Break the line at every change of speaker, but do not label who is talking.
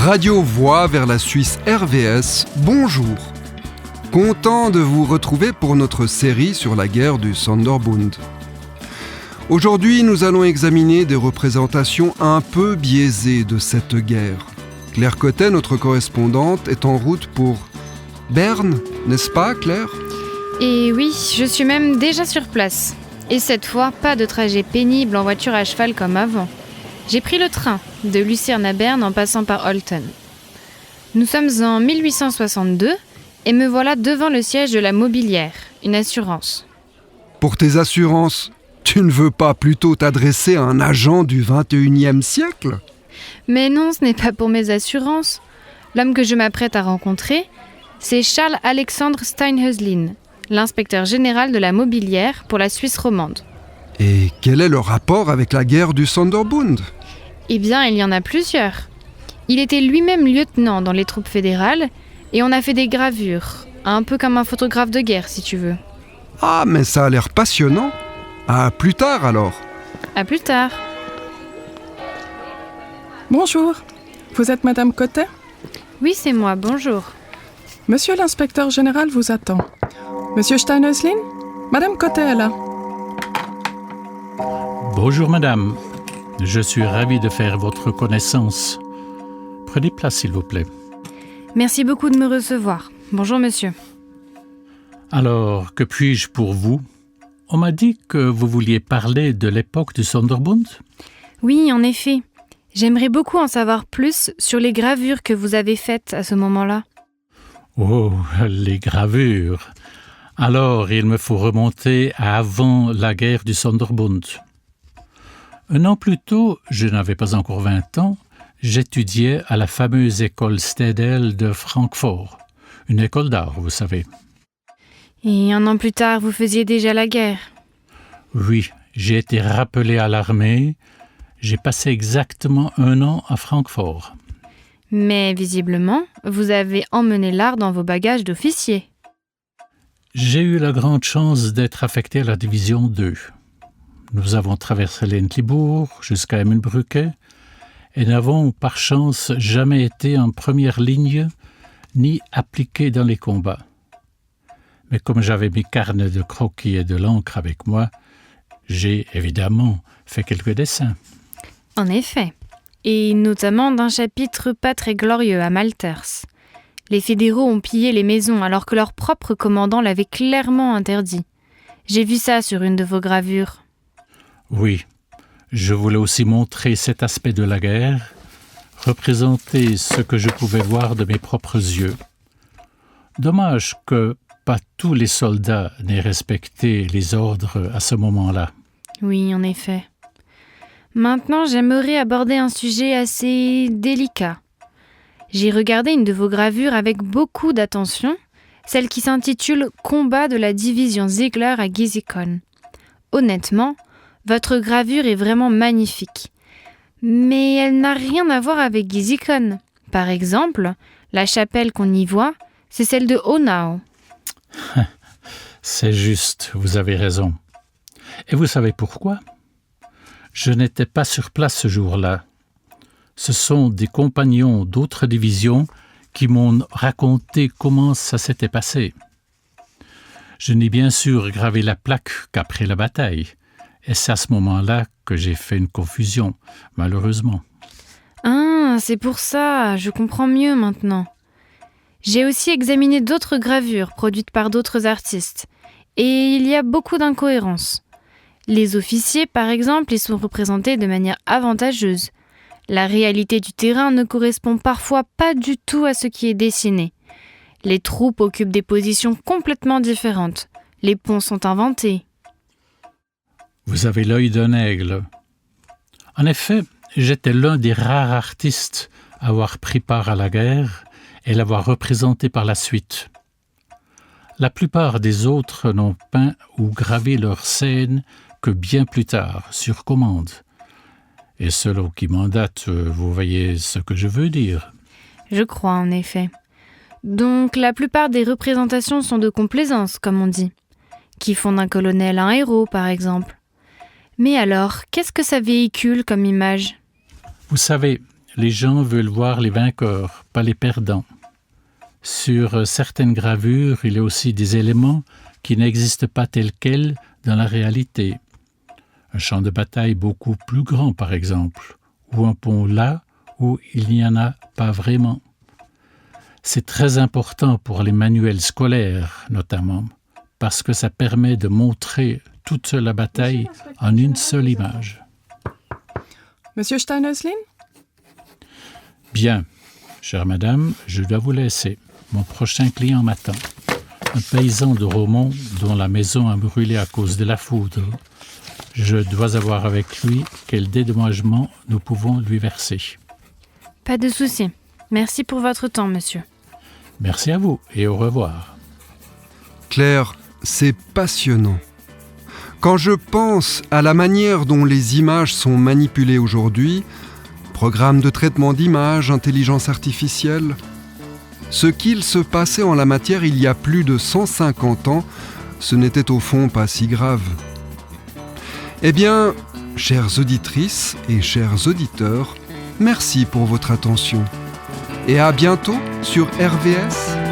Radio Voix vers la Suisse RVS, bonjour. Content de vous retrouver pour notre série sur la guerre du Sonderbund. Aujourd'hui, nous allons examiner des représentations un peu biaisées de cette guerre. Claire Cotet, notre correspondante, est en route pour Berne, n'est-ce pas, Claire ?
Et oui, je suis même déjà sur place. Et cette fois, pas de trajet pénible en voiture à cheval comme avant. J'ai pris le train, de Lucerne à Berne en passant par Olten. Nous sommes en 1862 et me voilà devant le siège de la Mobilière, une assurance.
Pour tes assurances, tu ne veux pas plutôt t'adresser à un agent du 21e siècle ?
Mais non, ce n'est pas pour mes assurances. L'homme que je m'apprête à rencontrer, c'est Charles-Alexandre Steinhöslin, l'inspecteur général de la Mobilière pour la Suisse romande.
Et quel est le rapport avec la guerre du Sonderbund ?
Eh bien, il y en a plusieurs. Il était lui-même lieutenant dans les troupes fédérales et on a fait des gravures, un peu comme un photographe de guerre, si tu veux.
Ah, mais ça a l'air passionnant. À plus tard alors.
À plus tard.
Bonjour, vous êtes Madame Cotet ?
Oui, c'est moi, bonjour.
Monsieur l'inspecteur général vous attend. Monsieur Steinhöslin ? Madame Cotet est là.
Bonjour madame, je suis ravi de faire votre connaissance. Prenez place s'il vous plaît.
Merci beaucoup de me recevoir. Bonjour monsieur.
Alors, que puis-je pour vous ? On m'a dit que vous vouliez parler de l'époque du Sonderbund ?
Oui, en effet. J'aimerais beaucoup en savoir plus sur les gravures que vous avez faites à ce moment-là.
Oh, les gravures. Alors, il me faut remonter à avant la guerre du Sonderbund. Un an plus tôt, je n'avais pas encore 20 ans, j'étudiais à la fameuse école Städel de Francfort, une école d'art, vous savez.
Et un an plus tard, vous faisiez déjà la guerre.
Oui, j'ai été rappelé à l'armée. J'ai passé exactement 1 an à Francfort.
Mais visiblement, vous avez emmené l'art dans vos bagages d'officier.
J'ai eu la grande chance d'être affecté à la division 2. Nous avons traversé l'Entlibourg jusqu'à Emmenbrücke et n'avons par chance jamais été en première ligne ni appliqués dans les combats. Mais comme j'avais mes carnets de croquis et de l'encre avec moi, j'ai évidemment fait quelques dessins.
En effet, et notamment d'un chapitre pas très glorieux à Malters. Les fédéraux ont pillé les maisons alors que leur propre commandant l'avait clairement interdit. J'ai vu ça sur une de vos gravures.
Oui, je voulais aussi montrer cet aspect de la guerre, représenter ce que je pouvais voir de mes propres yeux. Dommage que pas tous les soldats n'aient respecté les ordres à ce moment-là.
Oui, en effet. Maintenant, j'aimerais aborder un sujet assez délicat. J'ai regardé une de vos gravures avec beaucoup d'attention, celle qui s'intitule « Combat de la division Ziegler à Giesigon ». Honnêtement, votre gravure est vraiment magnifique. Mais elle n'a rien à voir avec Giesigon. Par exemple, la chapelle qu'on y voit, c'est celle de Honau.
C'est juste, vous avez raison. Et vous savez pourquoi ? Je n'étais pas sur place ce jour-là. Ce sont des compagnons d'autres divisions qui m'ont raconté comment ça s'était passé. Je n'ai bien sûr gravé la plaque qu'après la bataille. Et c'est à ce moment-là que j'ai fait une confusion, malheureusement.
Ah, c'est pour ça, je comprends mieux maintenant. J'ai aussi examiné d'autres gravures produites par d'autres artistes. Et il y a beaucoup d'incohérences. Les officiers, par exemple, y sont représentés de manière avantageuse. La réalité du terrain ne correspond parfois pas du tout à ce qui est dessiné. Les troupes occupent des positions complètement différentes. Les ponts sont inventés.
Vous avez l'œil d'un aigle. En effet, j'étais l'un des rares artistes à avoir pris part à la guerre et l'avoir représentée par la suite. La plupart des autres n'ont peint ou gravé leurs scènes que bien plus tard, sur commande. Et selon qui mandate, vous voyez ce que je veux dire.
Je crois, en effet. Donc, la plupart des représentations sont de complaisance, comme on dit, qui font d'un colonel un héros, par exemple. Mais alors, qu'est-ce que ça véhicule comme image ?
Vous savez, les gens veulent voir les vainqueurs, pas les perdants. Sur certaines gravures, il y a aussi des éléments qui n'existent pas tels quels dans la réalité. Un champ de bataille beaucoup plus grand, par exemple, ou un pont là où il n'y en a pas vraiment. C'est très important pour les manuels scolaires, notamment, parce que ça permet de montrer toute la bataille en une seule image.
Monsieur Stein-Östlin?
Bien, chère madame, je dois vous laisser. Mon prochain client m'attend. Un paysan de Romont dont la maison a brûlé à cause de la foudre. Je dois avoir avec lui quel dédommagement nous pouvons lui verser.
Pas de souci. Merci pour votre temps, monsieur.
Merci à vous et au revoir.
Claire, c'est passionnant. Quand je pense à la manière dont les images sont manipulées aujourd'hui, programme de traitement d'images, intelligence artificielle, ce qu'il se passait en la matière il y a plus de 150 ans, ce n'était au fond pas si grave. Eh bien, chères auditrices et chers auditeurs, merci pour votre attention. Et à bientôt sur RVS.